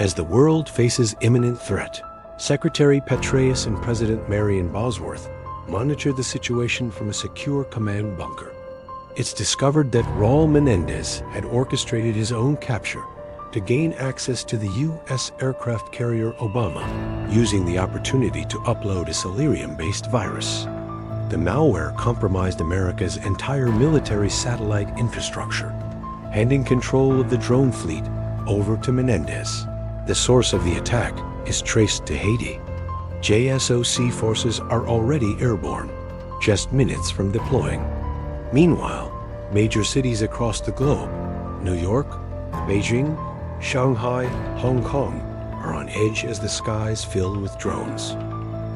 As the world faces imminent threat, Secretary Petraeus and President Marion Bosworth monitor the situation from a secure command bunker. It's discovered that Raul Menendez had orchestrated his own capture to gain access to the U.S. aircraft carrier Obama, using the opportunity to upload a Celerium-based virus. The malware compromised America's entire military satellite infrastructure, handing control of the drone fleet over to Menendez. The source of the attack is traced to Haiti. JSOC forces are already airborne, just minutes from deploying. Meanwhile, major cities across the globe, New York, Beijing, Shanghai, Hong Kong, are on edge as the skies fill with drones.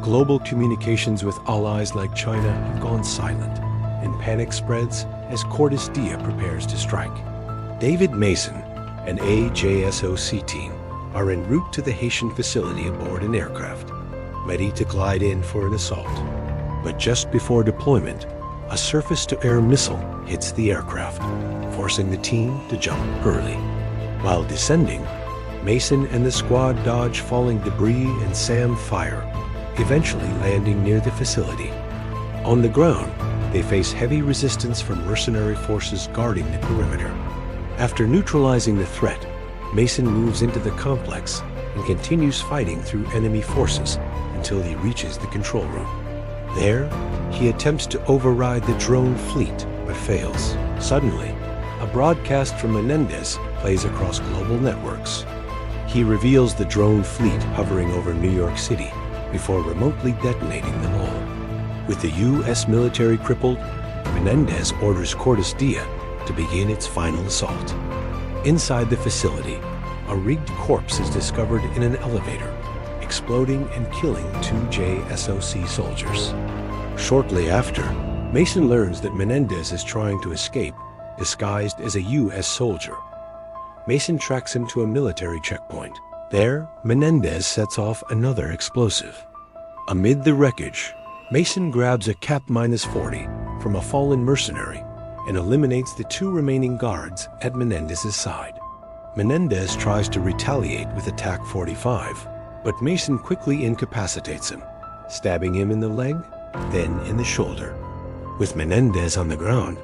Global communications with allies like China have gone silent, and panic spreads as Cordis prepares to strike. David Mason and a JSOC team are en route to the Haitian facility aboard an aircraft, ready to glide in for an assault. But just before deployment, a surface-to-air missile hits the aircraft, forcing the team to jump early. While descending, Mason and the squad dodge falling debris and SAM fire, eventually landing near the facility. On the ground, they face heavy resistance from mercenary forces guarding the perimeter. After neutralizing the threat, Mason moves into the complex and continues fighting through enemy forces until he reaches the control room. There, he attempts to override the drone fleet, but fails. Suddenly, a broadcast from Menendez plays across global networks. He reveals the drone fleet hovering over New York City before remotely detonating them all. With the U.S. military crippled, Menendez orders Cordis to begin its final assault. Inside the facility, a rigged corpse is discovered in an elevator, exploding and killing 2 JSOC soldiers. Shortly after, Mason learns that Menendez is trying to escape, disguised as a U.S. soldier. Mason tracks him to a military checkpoint. There, Menendez sets off another explosive. Amid the wreckage, Mason grabs a Cap-40 from a fallen mercenary and eliminates the 2 remaining guards at Menendez's side. Menendez tries to retaliate with a TAC-45, but Mason quickly incapacitates him, stabbing him in the leg, then in the shoulder. With Menendez on the ground,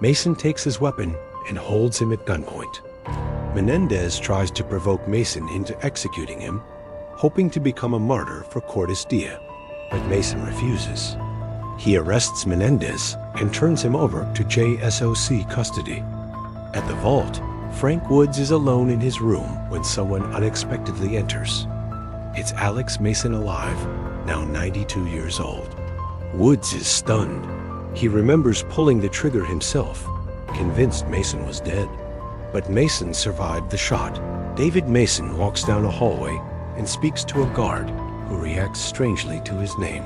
Mason takes his weapon and holds him at gunpoint. Menendez tries to provoke Mason into executing him, hoping to become a martyr for Cordis, but Mason refuses. He arrests Menendez and turns him over to JSOC custody. At the vault, Frank Woods is alone in his room when someone unexpectedly enters. It's Alex Mason alive, now 92 years old. Woods is stunned. He remembers pulling the trigger himself, convinced Mason was dead. But Mason survived the shot. David Mason walks down a hallway and speaks to a guard who reacts strangely to his name.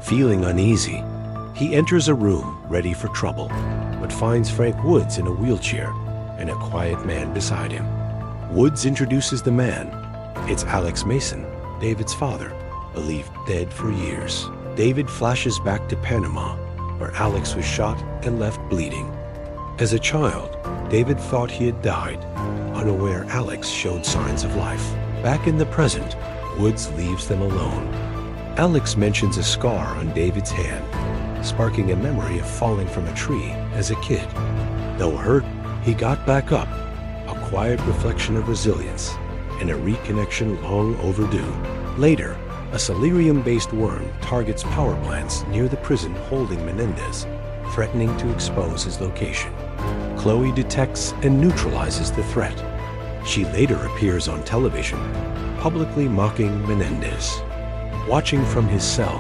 Feeling uneasy, he enters a room ready for trouble, but finds Frank Woods in a wheelchair and a quiet man beside him. Woods introduces the man. It's Alex Mason, David's father, believed dead for years. David flashes back to Panama, where Alex was shot and left bleeding. As a child, David thought he had died, unaware Alex showed signs of life. Back in the present, Woods leaves them alone. Alex mentions a scar on David's hand, sparking a memory of falling from a tree as a kid. Though hurt, he got back up, a quiet reflection of resilience and a reconnection long overdue. Later, a Celerium-based worm targets power plants near the prison holding Menendez, threatening to expose his location. Chloe detects and neutralizes the threat. She later appears on television, publicly mocking Menendez. Watching from his cell,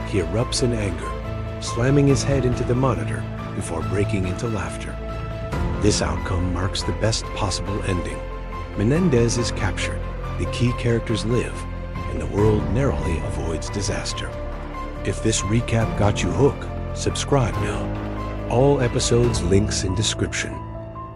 he erupts in anger, slamming his head into the monitor before breaking into laughter. This outcome marks the best possible ending. Menendez is captured, the key characters live, and the world narrowly avoids disaster. If this recap got you hooked, subscribe now. All episodes links in description.